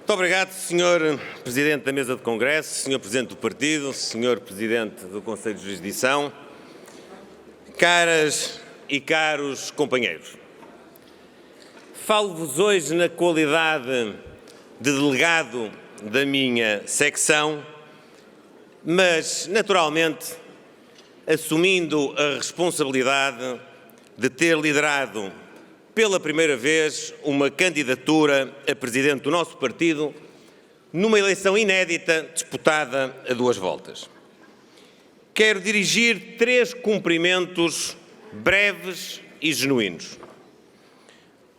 Muito obrigado, Sr. Presidente da Mesa de Congresso, Sr. Presidente do Partido, Sr. Presidente do Conselho de Jurisdição, caras e caros companheiros. Falo-vos hoje na qualidade de delegado da minha secção, mas, naturalmente, assumindo a responsabilidade de ter liderado pela primeira vez uma candidatura a presidente do nosso partido numa eleição inédita disputada a 2 voltas. Quero dirigir 3 cumprimentos breves e genuínos.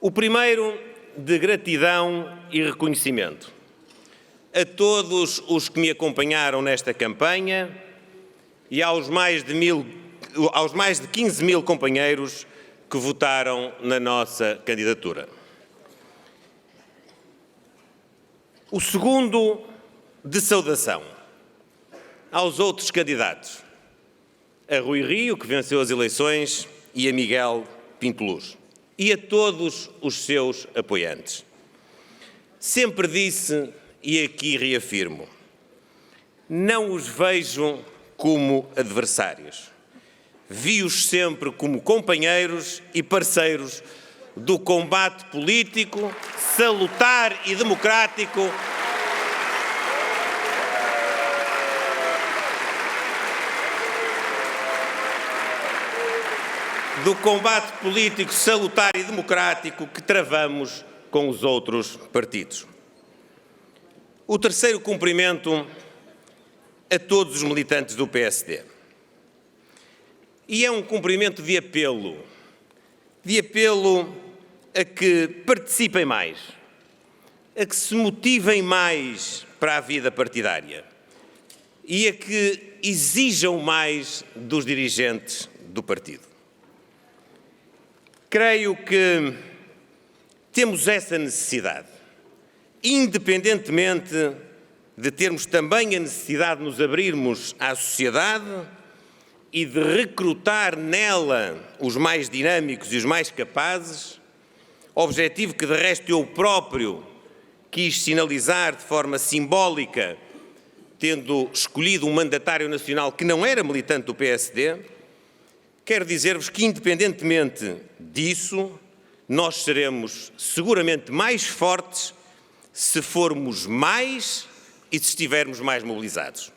O primeiro, de gratidão e reconhecimento a todos os que me acompanharam nesta campanha e aos mais de 15 mil companheiros que votaram na nossa candidatura. O segundo, de saudação aos outros candidatos, a Rui Rio, que venceu as eleições, e a Miguel Pinto Luz, e a todos os seus apoiantes. Sempre disse, e aqui reafirmo, não os vejo como adversários. Vi-os sempre como companheiros e parceiros do combate político, salutar e democrático que travamos com os outros partidos. O terceiro cumprimento a todos os militantes do PSD. E é um cumprimento de apelo a que participem mais, a que se motivem mais para a vida partidária e a que exijam mais dos dirigentes do partido. Creio que temos essa necessidade, independentemente de termos também a necessidade de nos abrirmos à sociedade e de recrutar nela os mais dinâmicos e os mais capazes, objetivo que de resto eu próprio quis sinalizar de forma simbólica, tendo escolhido um mandatário nacional que não era militante do PSD. Quero dizer-vos que, independentemente disso, nós seremos seguramente mais fortes se formos mais e se estivermos mais mobilizados.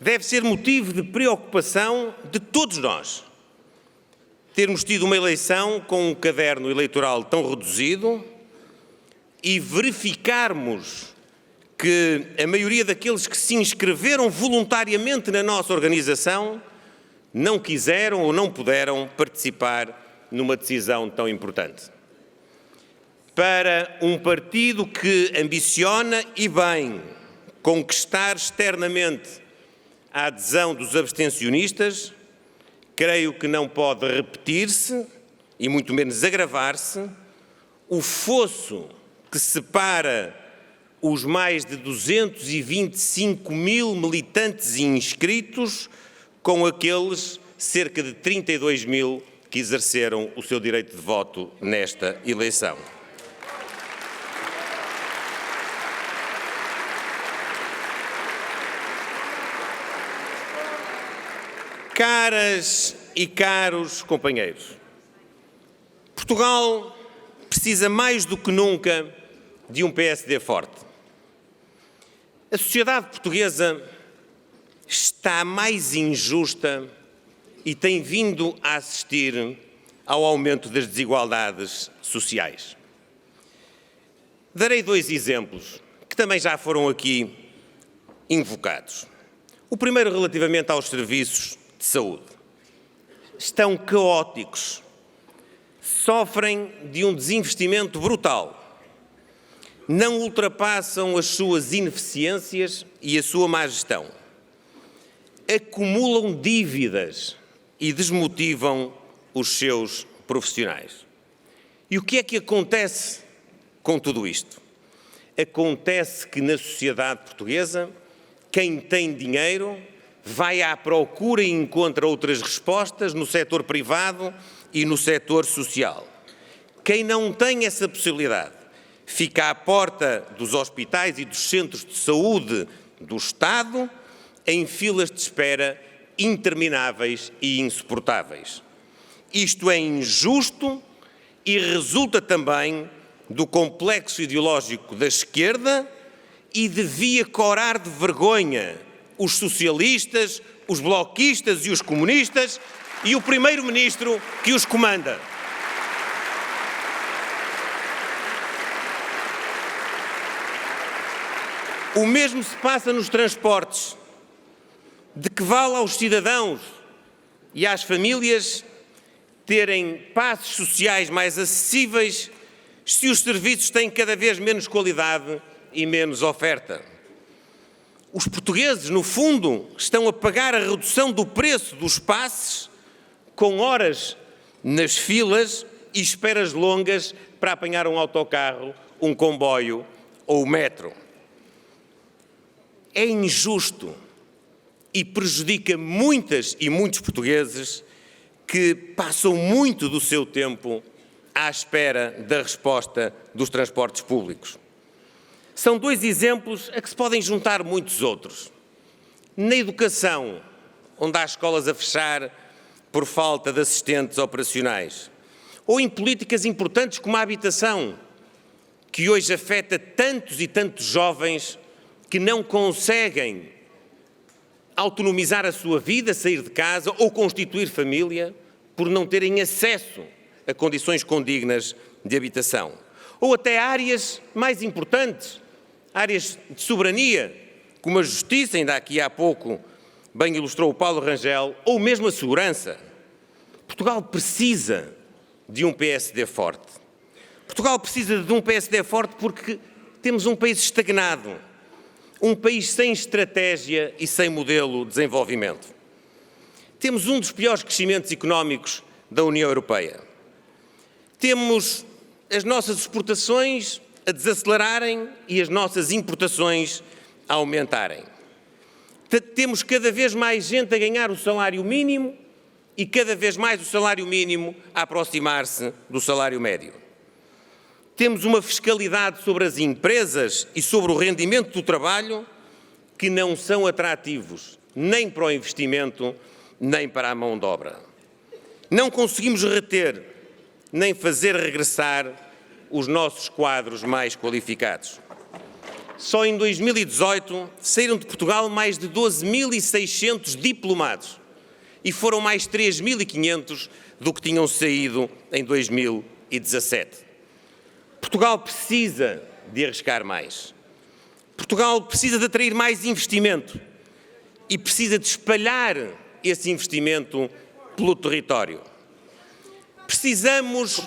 Deve ser motivo de preocupação de todos nós termos tido uma eleição com um caderno eleitoral tão reduzido e verificarmos que a maioria daqueles que se inscreveram voluntariamente na nossa organização não quiseram ou não puderam participar numa decisão tão importante. Para um partido que ambiciona e bem conquistar externamente a adesão dos abstencionistas, creio que não pode repetir-se, e muito menos agravar-se, o fosso que separa os mais de 225 mil militantes e inscritos com aqueles cerca de 32 mil que exerceram o seu direito de voto nesta eleição. Caras e caros companheiros, Portugal precisa mais do que nunca de um PSD forte. A sociedade portuguesa está mais injusta e tem vindo a assistir ao aumento das desigualdades sociais. Darei 2 exemplos que também já foram aqui invocados. O primeiro relativamente aos serviços de saúde. Estão caóticos, sofrem de um desinvestimento brutal, não ultrapassam as suas ineficiências e a sua má gestão, acumulam dívidas e desmotivam os seus profissionais. E o que é que acontece com tudo isto? Acontece que na sociedade portuguesa, quem tem dinheiro vai à procura e encontra outras respostas no setor privado e no setor social. Quem não tem essa possibilidade, Fica à porta dos hospitais e dos centros de saúde do Estado, em filas de espera intermináveis e insuportáveis. Isto é injusto e resulta também do complexo ideológico da esquerda e devia corar de vergonha os socialistas, os bloquistas e os comunistas e o primeiro-ministro que os comanda. O mesmo se passa nos transportes. De que vale aos cidadãos e às famílias terem passos sociais mais acessíveis se os serviços têm cada vez menos qualidade e menos oferta? Os portugueses, no fundo, estão a pagar a redução do preço dos passes com horas nas filas e esperas longas para apanhar um autocarro, um comboio ou o metro. É injusto e prejudica muitas e muitos portugueses que passam muito do seu tempo à espera da resposta dos transportes públicos. São dois exemplos a que se podem juntar muitos outros. Na educação, onde há escolas a fechar por falta de assistentes operacionais, ou em políticas importantes como a habitação, que hoje afeta tantos e tantos jovens que não conseguem autonomizar a sua vida, sair de casa ou constituir família por não terem acesso a condições condignas de habitação. Ou até áreas mais importantes, áreas de soberania, como a justiça, ainda aqui há pouco bem ilustrou o Paulo Rangel, ou mesmo a segurança. Portugal precisa de um PSD forte. Portugal precisa de um PSD forte porque temos um país estagnado, um país sem estratégia e sem modelo de desenvolvimento. Temos um dos piores crescimentos económicos da União Europeia. Temos as nossas exportações a desacelerarem e as nossas importações a aumentarem. Temos cada vez mais gente a ganhar o salário mínimo e cada vez mais o salário mínimo a aproximar-se do salário médio. Temos uma fiscalidade sobre as empresas e sobre o rendimento do trabalho que não são atrativos nem para o investimento, nem para a mão de obra. Não conseguimos reter nem fazer regressar os nossos quadros mais qualificados. Só em 2018 saíram de Portugal mais de 12.600 diplomados e foram mais 3.500 do que tinham saído em 2017. Portugal precisa de arriscar mais. Portugal precisa de atrair mais investimento e precisa de espalhar esse investimento pelo território. Precisamos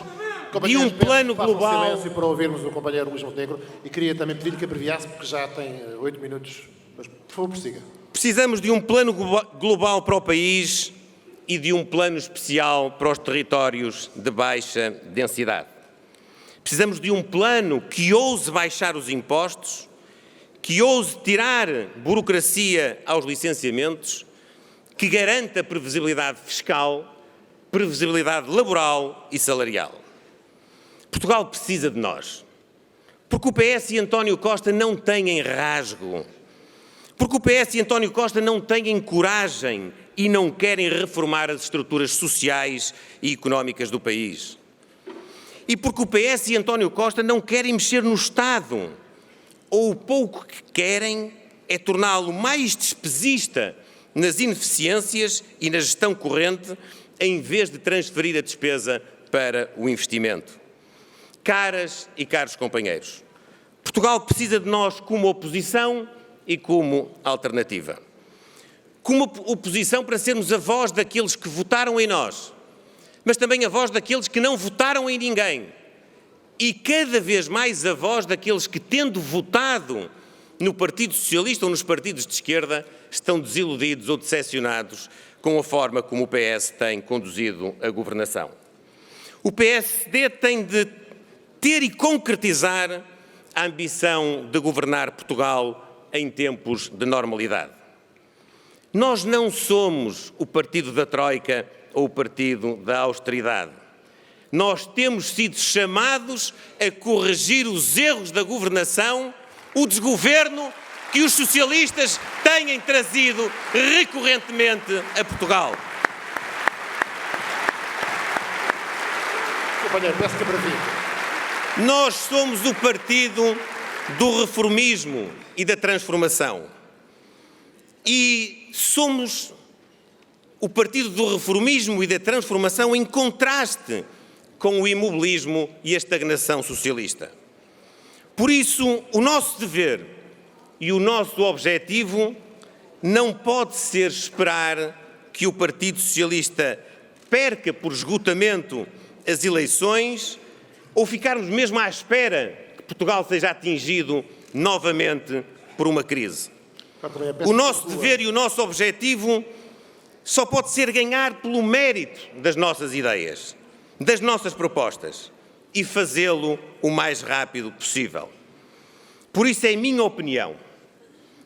de um plano global. Silêncio para ouvirmos o companheiro Luís Montenegro e queria também pedir-lhe que abreviasse porque já tem 8 minutos. Mas, por favor, prossiga. Precisamos de um plano global para o país e de um plano especial para os territórios de baixa densidade. Precisamos de um plano que ouse baixar os impostos, que ouse tirar burocracia aos licenciamentos, que garanta previsibilidade fiscal, previsibilidade laboral e salarial. Portugal precisa de nós, porque o PS e António Costa não têm rasgo, porque o PS e António Costa não têm coragem e não querem reformar as estruturas sociais e económicas do país. E porque o PS e António Costa não querem mexer no Estado, ou o pouco que querem é torná-lo mais despesista nas ineficiências e na gestão corrente, em vez de transferir a despesa para o investimento. Caras e caros companheiros, Portugal precisa de nós como oposição e como alternativa. Como oposição para sermos a voz daqueles que votaram em nós, mas também a voz daqueles que não votaram em ninguém e cada vez mais a voz daqueles que, tendo votado no Partido Socialista ou nos partidos de esquerda, estão desiludidos ou decepcionados com a forma como o PS tem conduzido a governação. O PSD tem de ter e concretizar a ambição de governar Portugal em tempos de normalidade. Nós não somos o partido da Troika ou o partido da austeridade. Nós temos sido chamados a corrigir os erros da governação, o desgoverno que os socialistas têm trazido recorrentemente a Portugal. Companheiro, peço que abrevie. Nós somos o partido do reformismo e da transformação. E somos o partido do reformismo e da transformação em contraste com o imobilismo e a estagnação socialista. Por isso, o nosso dever e o nosso objetivo não pode ser esperar que o Partido Socialista perca por esgotamento as eleições ou ficarmos mesmo à espera que Portugal seja atingido novamente por uma crise. O nosso dever e o nosso objetivo só pode ser ganhar pelo mérito das nossas ideias, das nossas propostas e fazê-lo o mais rápido possível. Por isso, é a minha opinião,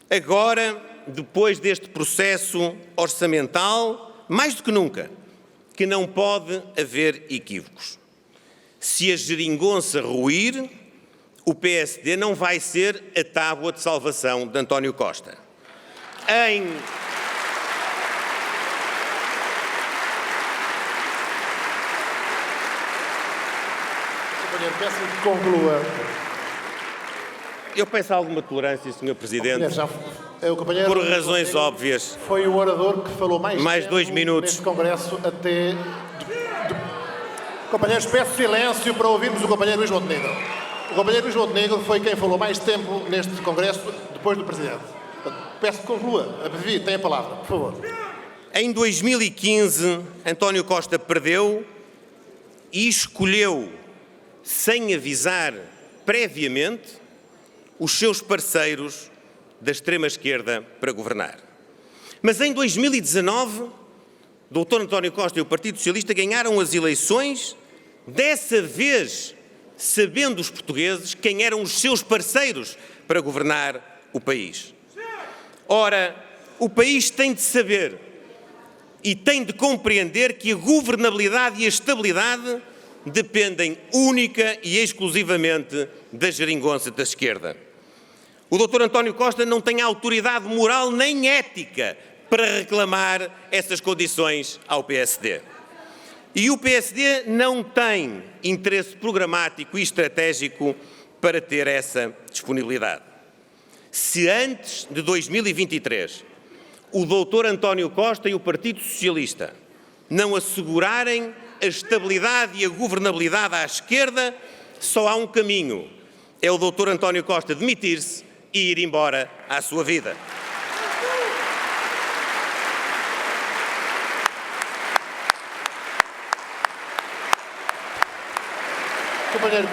agora, depois deste processo orçamental, mais do que nunca, que não pode haver equívocos. Se a geringonça ruir, o PSD não vai ser a tábua de salvação de António Costa. Companheiro, peço que conclua. Eu peço alguma tolerância, Sr. Presidente, O companheiro por razões óbvias. foi o orador que falou mais tempo 2 minutos. neste Congresso até... Companheiros, peço silêncio para ouvirmos o companheiro Luís Montenegro. O companheiro Luís Montenegro foi quem falou mais tempo neste Congresso depois do Presidente. Peço que conclua. Abrevie, tem a palavra, por favor. Em 2015, António Costa perdeu e escolheu, sem avisar previamente, os seus parceiros da extrema-esquerda para governar. Mas em 2019, o Dr. António Costa e o Partido Socialista ganharam as eleições, dessa vez sabendo os portugueses quem eram os seus parceiros para governar o país. Ora, o país tem de saber e tem de compreender que a governabilidade e a estabilidade dependem única e exclusivamente da geringonça da esquerda. O Dr. António Costa não tem autoridade moral nem ética para reclamar essas condições ao PSD. E o PSD não tem interesse programático e estratégico para ter essa disponibilidade. Se antes de 2023 o Dr. António Costa e o Partido Socialista não assegurarem a estabilidade e a governabilidade à esquerda, só há um caminho. É o Dr. António Costa demitir-se e ir embora à sua vida. Companheiro,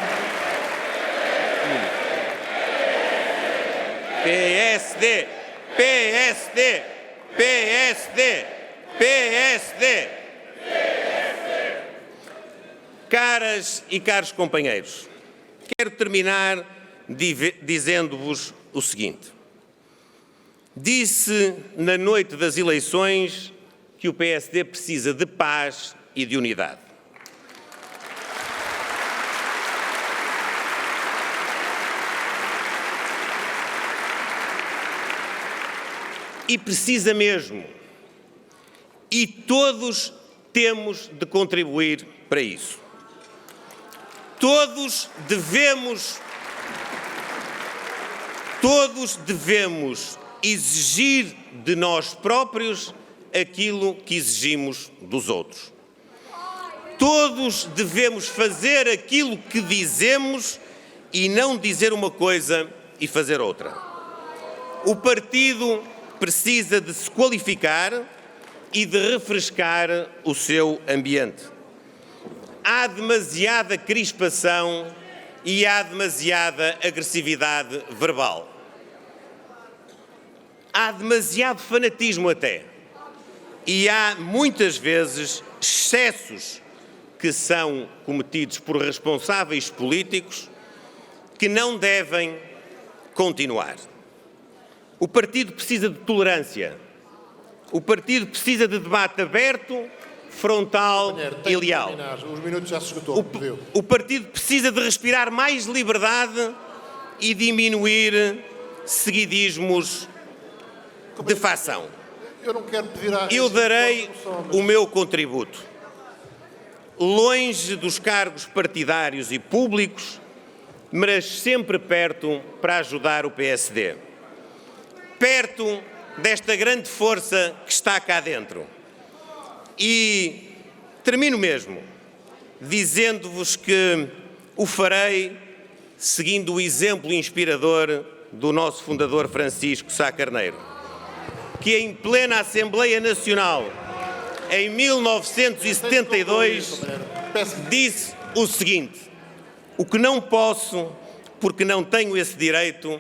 PSD, PSD, PSD, PSD. Caras e caros companheiros, quero terminar dizendo-vos o seguinte. Disse na noite das eleições que o PSD precisa de paz e de unidade. E precisa mesmo. E todos temos de contribuir para isso. Todos devemos exigir de nós próprios aquilo que exigimos dos outros. Todos devemos fazer aquilo que dizemos e não dizer uma coisa e fazer outra. O partido precisa de se qualificar e de refrescar o seu ambiente. Há demasiada crispação e há demasiada agressividade verbal. Há demasiado fanatismo até. E há muitas vezes excessos que são cometidos por responsáveis políticos que não devem continuar. O partido precisa de tolerância. O partido precisa de debate aberto, frontal Companheiro, e tem que leal. terminar. Os minutos já se esgotou. Pediu. O partido precisa de respirar mais liberdade e diminuir seguidismos de facção. Eu não quero pedir a... Eu darei o meu contributo. Longe dos cargos partidários e públicos, mas sempre perto para ajudar o PSD. Perto desta grande força que está cá dentro. E termino mesmo dizendo-vos que o farei seguindo o exemplo inspirador do nosso fundador Francisco Sá Carneiro, que em plena Assembleia Nacional, em 1972, disse o seguinte: o que não posso, porque não tenho esse direito,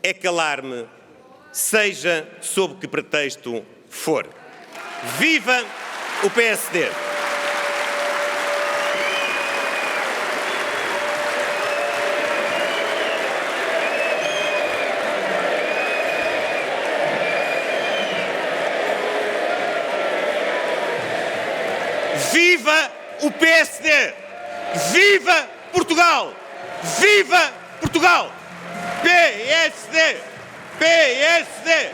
é calar-me, seja sob que pretexto for. Viva o PSD! Viva o PSD! Viva Portugal! Viva Portugal! PSD! PSD!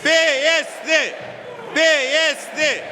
PSD! PSD!